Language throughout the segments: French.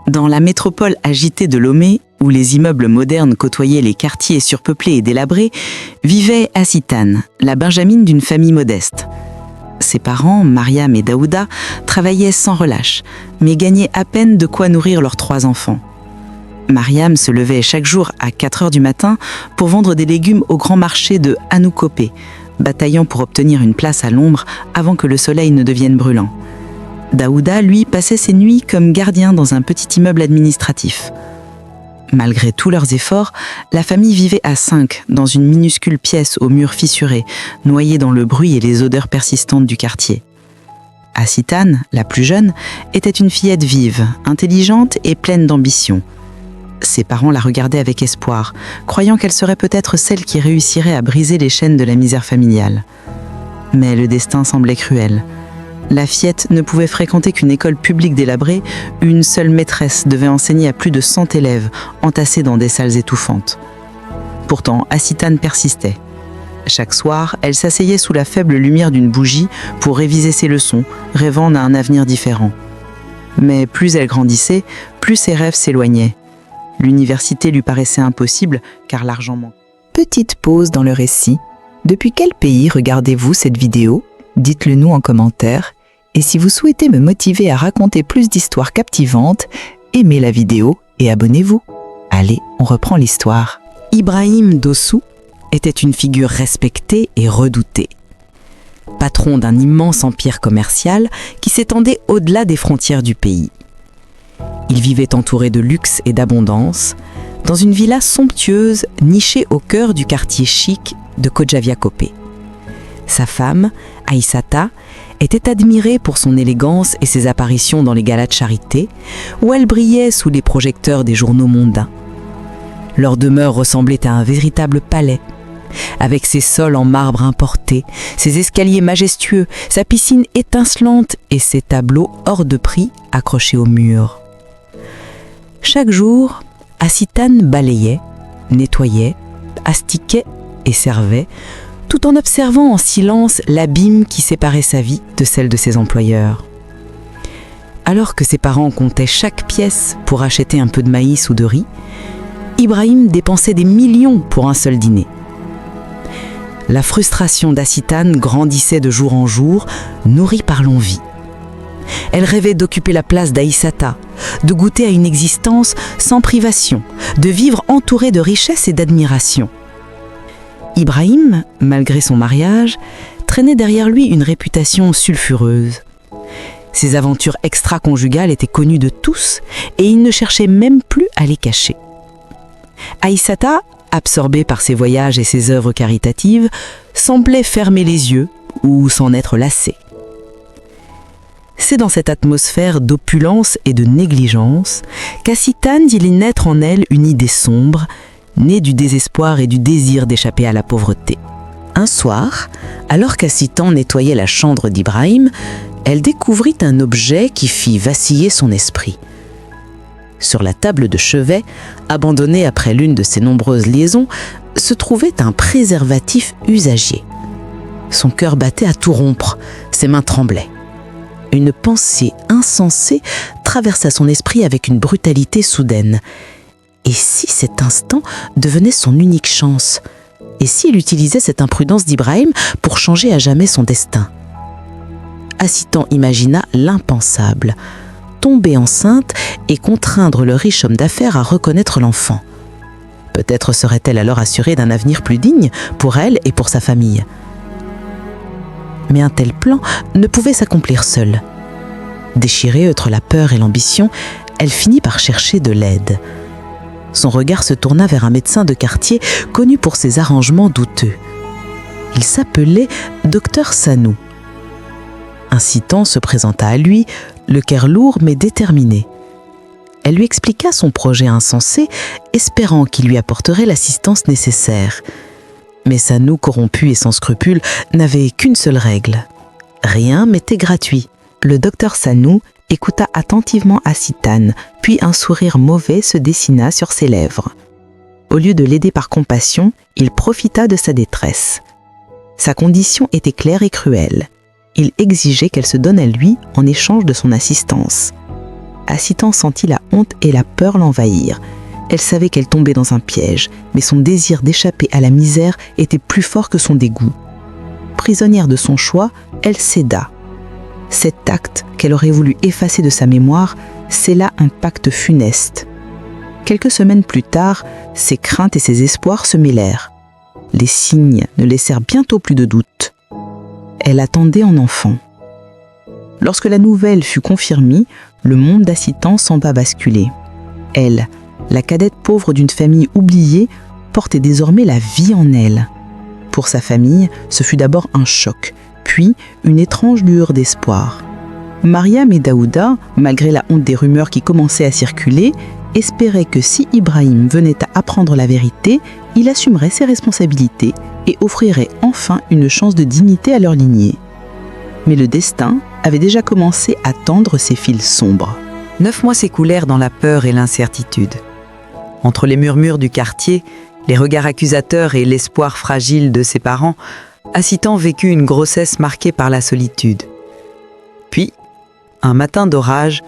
Dans la métropole agitée de Lomé, où les immeubles modernes côtoyaient les quartiers surpeuplés et délabrés, vivait Assitane, la benjamine d'une famille modeste. Ses parents, Mariam et Daouda, travaillaient sans relâche, mais gagnaient à peine de quoi nourrir leurs 3 enfants. Mariam se levait chaque jour à 4 heures du matin pour vendre des légumes au grand marché de Anoukopé, bataillant pour obtenir une place à l'ombre avant que le soleil ne devienne brûlant. Daouda, lui, passait ses nuits comme gardien dans un petit immeuble administratif. Malgré tous leurs efforts, la famille vivait à 5 dans une minuscule pièce aux murs fissurés, noyée dans le bruit et les odeurs persistantes du quartier. Assitane, la plus jeune, était une fillette vive, intelligente et pleine d'ambition. Ses parents la regardaient avec espoir, croyant qu'elle serait peut-être celle qui réussirait à briser les chaînes de la misère familiale. Mais le destin semblait cruel. La fillette ne pouvait fréquenter qu'une école publique délabrée, où une seule maîtresse devait enseigner à plus de 100 élèves, entassés dans des salles étouffantes. Pourtant, Assitane persistait. Chaque soir, elle s'asseyait sous la faible lumière d'une bougie pour réviser ses leçons, rêvant à un avenir différent. Mais plus elle grandissait, plus ses rêves s'éloignaient. L'université lui paraissait impossible, car l'argent manquait. Petite pause dans le récit. Depuis quel pays regardez-vous cette vidéo? Dites-le nous en commentaire. Et si vous souhaitez me motiver à raconter plus d'histoires captivantes, aimez la vidéo et abonnez-vous. Allez, on reprend l'histoire. Ibrahim Dossou était une figure respectée et redoutée. Patron d'un immense empire commercial qui s'étendait au-delà des frontières du pays. Il vivait entouré de luxe et d'abondance, dans une villa somptueuse nichée au cœur du quartier chic de Kodjaviakopé. Sa femme, Aïssata, était admirée pour son élégance et ses apparitions dans les galas de charité, où elle brillait sous les projecteurs des journaux mondains. Leur demeure ressemblait à un véritable palais, avec ses sols en marbre importé, ses escaliers majestueux, sa piscine étincelante et ses tableaux hors de prix accrochés au mur. Chaque jour, Assitane balayait, nettoyait, astiquait et servait, tout en observant en silence l'abîme qui séparait sa vie de celle de ses employeurs. Alors que ses parents comptaient chaque pièce pour acheter un peu de maïs ou de riz, Ibrahim dépensait des millions pour un seul dîner. La frustration d'Assitane grandissait de jour en jour, nourrie par l'envie. Elle rêvait d'occuper la place d'Aïssata, de goûter à une existence sans privation, de vivre entourée de richesse et d'admiration. Ibrahim, malgré son mariage, traînait derrière lui une réputation sulfureuse. Ses aventures extra-conjugales étaient connues de tous et il ne cherchait même plus à les cacher. Aïssata, absorbée par ses voyages et ses œuvres caritatives, semblait fermer les yeux ou s'en être lassée. C'est dans cette atmosphère d'opulence et de négligence qu'Assitane vit naître en elle une idée sombre, née du désespoir et du désir d'échapper à la pauvreté. Un soir, alors qu'Assitane nettoyait la chambre d'Ibrahim, elle découvrit un objet qui fit vaciller son esprit. Sur la table de chevet, abandonnée après l'une de ses nombreuses liaisons, se trouvait un préservatif usagier. Son cœur battait à tout rompre, ses mains tremblaient. Une pensée insensée traversa son esprit avec une brutalité soudaine. Et si cet instant devenait son unique chance? Et s'il utilisait cette imprudence d'Ibrahim pour changer à jamais son destin? Assitane imagina l'impensable, tomber enceinte et contraindre le riche homme d'affaires à reconnaître l'enfant. Peut-être serait-elle alors assurée d'un avenir plus digne pour elle et pour sa famille. Mais un tel plan ne pouvait s'accomplir seul. Déchirée entre la peur et l'ambition, elle finit par chercher de l'aide. Son regard se tourna vers un médecin de quartier connu pour ses arrangements douteux. Il s'appelait Dr Sanou. Assitane se présenta à lui, le cœur lourd mais déterminé. Elle lui expliqua son projet insensé, espérant qu'il lui apporterait l'assistance nécessaire. Mais Sanou, corrompu et sans scrupules, n'avait qu'une seule règle. Rien m'était gratuit. Le docteur Sanou écouta attentivement Assitane, puis un sourire mauvais se dessina sur ses lèvres. Au lieu de l'aider par compassion, il profita de sa détresse. Sa condition était claire et cruelle. Il exigeait qu'elle se donne à lui en échange de son assistance. Assitan sentit la honte et la peur l'envahir. Elle savait qu'elle tombait dans un piège, mais son désir d'échapper à la misère était plus fort que son dégoût. Prisonnière de son choix, elle céda. Cet acte qu'elle aurait voulu effacer de sa mémoire scella un pacte funeste. Quelques semaines plus tard, ses craintes et ses espoirs se mêlèrent. Les signes ne laissèrent bientôt plus de doute. Elle attendait un enfant. Lorsque la nouvelle fut confirmée, le monde d'Assitan sembla basculer. Elle, la cadette pauvre d'une famille oubliée, portait désormais la vie en elle. Pour sa famille, ce fut d'abord un choc, puis une étrange lueur d'espoir. Mariam et Daouda, malgré la honte des rumeurs qui commençaient à circuler, espéraient que si Ibrahim venait à apprendre la vérité, il assumerait ses responsabilités et offrirait enfin une chance de dignité à leur lignée. Mais le destin avait déjà commencé à tendre ses fils sombres. 9 mois s'écoulèrent dans la peur et l'incertitude. Entre les murmures du quartier, les regards accusateurs et l'espoir fragile de ses parents, Assitan vécut une grossesse marquée par la solitude. Puis, un matin d'orage,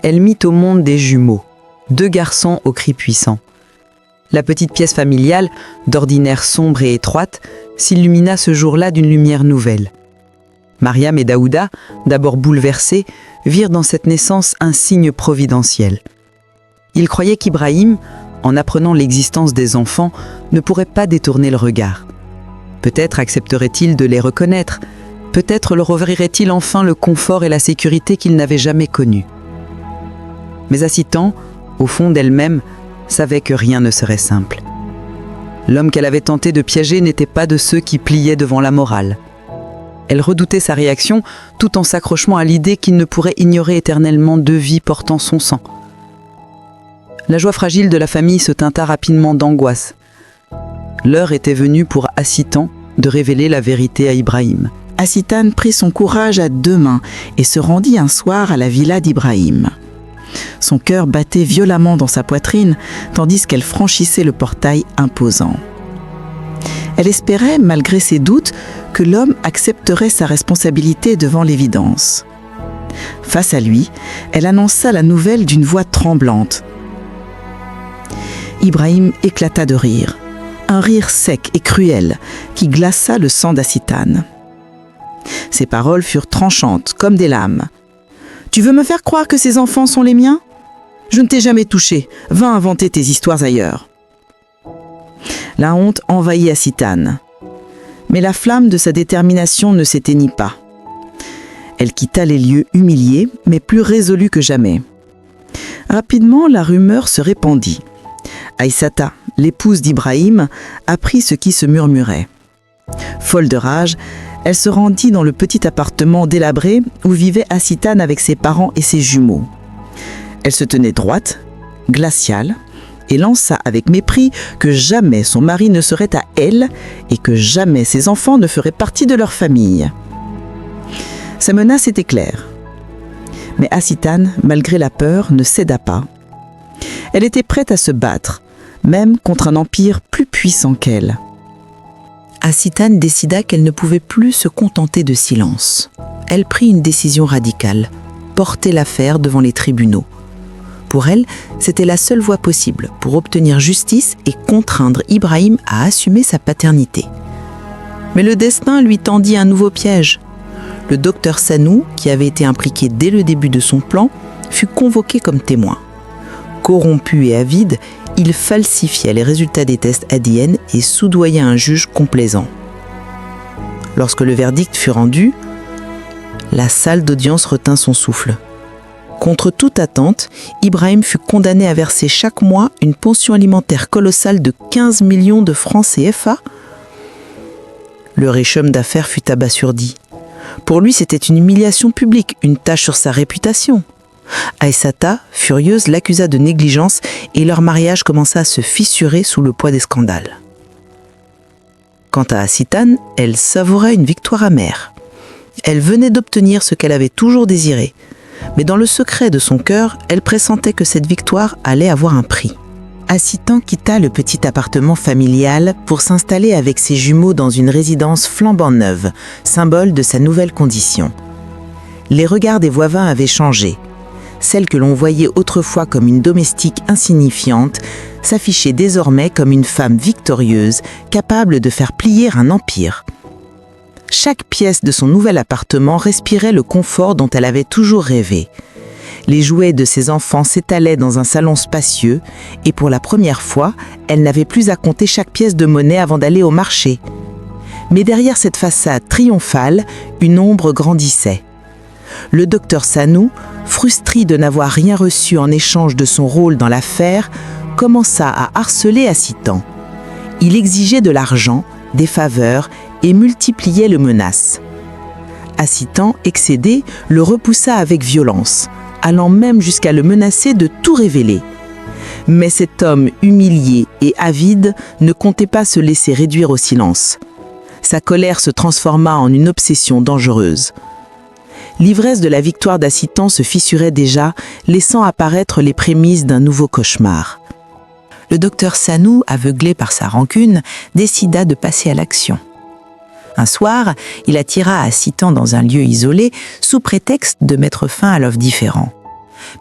elle mit au monde des jumeaux, 2 garçons aux cris puissants. La petite pièce familiale, d'ordinaire sombre et étroite, s'illumina ce jour-là d'une lumière nouvelle. Mariam et Daouda, d'abord bouleversés, virent dans cette naissance un signe providentiel. Ils croyaient qu'Ibrahim, en apprenant l'existence des enfants, ne pourrait pas détourner le regard. Peut-être accepterait-il de les reconnaître, peut-être leur offrirait-il enfin le confort et la sécurité qu'ils n'avaient jamais connus. Mais Assitan, au fond d'elle-même, savait que rien ne serait simple. L'homme qu'elle avait tenté de piéger n'était pas de ceux qui pliaient devant la morale. Elle redoutait sa réaction tout en s'accrochant à l'idée qu'il ne pourrait ignorer éternellement 2 vies portant son sang. La joie fragile de la famille se teinta rapidement d'angoisse. L'heure était venue pour Assitan de révéler la vérité à Ibrahim. Assitan prit son courage à 2 mains et se rendit un soir à la villa d'Ibrahim. Son cœur battait violemment dans sa poitrine tandis qu'elle franchissait le portail imposant. Elle espérait, malgré ses doutes, que l'homme accepterait sa responsabilité devant l'évidence. Face à lui, elle annonça la nouvelle d'une voix tremblante. Ibrahim éclata de rire, un rire sec et cruel qui glaça le sang d'Assitan. Ses paroles furent tranchantes, comme des lames. « Tu veux me faire croire que ces enfants sont les miens ? Je ne t'ai jamais touché, va inventer tes histoires ailleurs. » La honte envahit Assitan. Mais la flamme de sa détermination ne s'éteignit pas. Elle quitta les lieux humiliée, mais plus résolue que jamais. Rapidement, la rumeur se répandit. Aïssata, l'épouse d'Ibrahim, apprit ce qui se murmurait. Folle de rage, elle se rendit dans le petit appartement délabré où vivait Assitan avec ses parents et ses jumeaux. Elle se tenait droite, glaciale, et lança avec mépris que jamais son mari ne serait à elle et que jamais ses enfants ne feraient partie de leur famille. Sa menace était claire. Mais Assitan, malgré la peur, ne céda pas. Elle était prête à se battre, même contre un empire plus puissant qu'elle. Assitan décida qu'elle ne pouvait plus se contenter de silence. Elle prit une décision radicale, porter l'affaire devant les tribunaux. Pour elle, c'était la seule voie possible pour obtenir justice et contraindre Ibrahim à assumer sa paternité. Mais le destin lui tendit un nouveau piège. Le docteur Sanou, qui avait été impliqué dès le début de son plan, fut convoqué comme témoin. Corrompu et avide, il falsifiait les résultats des tests ADN et soudoyait un juge complaisant. Lorsque le verdict fut rendu, la salle d'audience retint son souffle. Contre toute attente, Ibrahim fut condamné à verser chaque mois une pension alimentaire colossale de 15 millions de francs CFA. Le riche homme d'affaires fut abasourdi. Pour lui, c'était une humiliation publique, une tache sur sa réputation. Aïssata, furieuse, l'accusa de négligence et leur mariage commença à se fissurer sous le poids des scandales. Quant à Assitan, elle savourait une victoire amère. Elle venait d'obtenir ce qu'elle avait toujours désiré. Mais dans le secret de son cœur, elle pressentait que cette victoire allait avoir un prix. Assitan quitta le petit appartement familial pour s'installer avec ses jumeaux dans une résidence flambant neuve, symbole de sa nouvelle condition. Les regards des voisins avaient changé. celle que l'on voyait autrefois comme une domestique insignifiante, s'affichait désormais comme une femme victorieuse, capable de faire plier un empire. Chaque pièce de son nouvel appartement respirait le confort dont elle avait toujours rêvé. Les jouets de ses enfants s'étalaient dans un salon spacieux et pour la première fois, elle n'avait plus à compter chaque pièce de monnaie avant d'aller au marché. Mais derrière cette façade triomphale, une ombre grandissait. Le docteur Sanou, frustré de n'avoir rien reçu en échange de son rôle dans l'affaire, commença à harceler Assitan. Il exigeait de l'argent, des faveurs et multipliait les menaces. Assitan, excédé, le repoussa avec violence, allant même jusqu'à le menacer de tout révéler. Mais cet homme humilié et avide ne comptait pas se laisser réduire au silence. Sa colère se transforma en une obsession dangereuse. L'ivresse de la victoire d'Assitan se fissurait déjà, laissant apparaître les prémices d'un nouveau cauchemar. Le docteur Sanou, aveuglé par sa rancune, décida de passer à l'action. Un soir, il attira Assitan dans un lieu isolé sous prétexte de mettre fin à l'offre différent.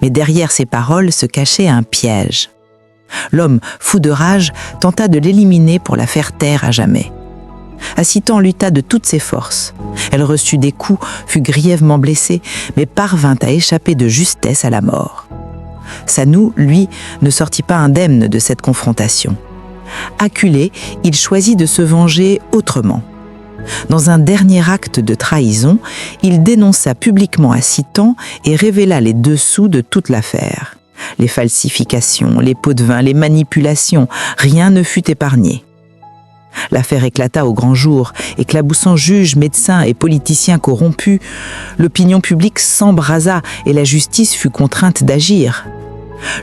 Mais derrière ces paroles se cachait un piège. L'homme, fou de rage, tenta de l'éliminer pour la faire taire à jamais. Assitan lutta de toutes ses forces. Elle reçut des coups, fut grièvement blessée, mais parvint à échapper de justesse à la mort. Sanou, lui, ne sortit pas indemne de cette confrontation. Acculé, il choisit de se venger autrement. Dans un dernier acte de trahison, il dénonça publiquement Assitan et révéla les dessous de toute l'affaire. Les falsifications, les pots de vin, les manipulations, rien ne fut épargné. L'affaire éclata au grand jour, éclaboussant juges, médecins et politiciens corrompus. L'opinion publique s'embrasa et la justice fut contrainte d'agir.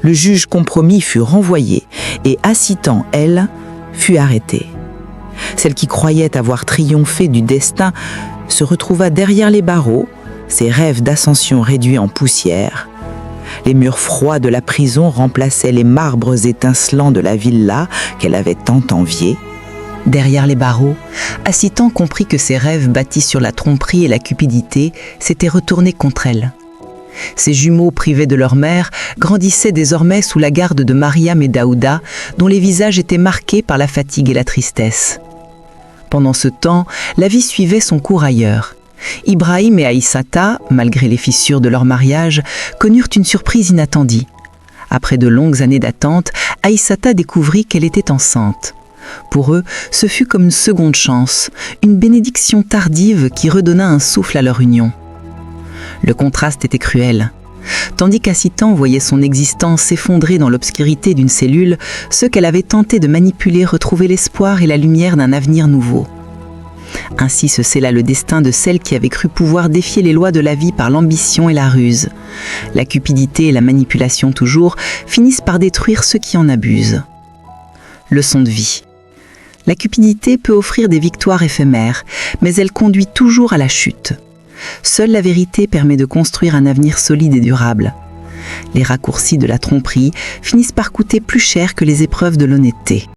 Le juge compromis fut renvoyé et Assitan, elle, fut arrêtée. Celle qui croyait avoir triomphé du destin se retrouva derrière les barreaux, ses rêves d'ascension réduits en poussière. Les murs froids de la prison remplaçaient les marbres étincelants de la villa qu'elle avait tant enviée. Derrière les barreaux, Assitan comprit que ses rêves bâtis sur la tromperie et la cupidité s'étaient retournés contre elle. Ses jumeaux privés de leur mère grandissaient désormais sous la garde de Mariam et Daouda, dont les visages étaient marqués par la fatigue et la tristesse. Pendant ce temps, la vie suivait son cours ailleurs. Ibrahim et Aïssata, malgré les fissures de leur mariage, connurent une surprise inattendue. Après de longues années d'attente, Aïssata découvrit qu'elle était enceinte. Pour eux, ce fut comme une seconde chance, une bénédiction tardive qui redonna un souffle à leur union. Le contraste était cruel. Tandis qu'Assitan voyait son existence s'effondrer dans l'obscurité d'une cellule, ceux qu'elle avait tenté de manipuler retrouvaient l'espoir et la lumière d'un avenir nouveau. Ainsi se scella le destin de celle qui avait cru pouvoir défier les lois de la vie par l'ambition et la ruse. La cupidité et la manipulation toujours finissent par détruire ceux qui en abusent. Leçon de vie. La cupidité peut offrir des victoires éphémères, mais elle conduit toujours à la chute. Seule la vérité permet de construire un avenir solide et durable. Les raccourcis de la tromperie finissent par coûter plus cher que les épreuves de l'honnêteté.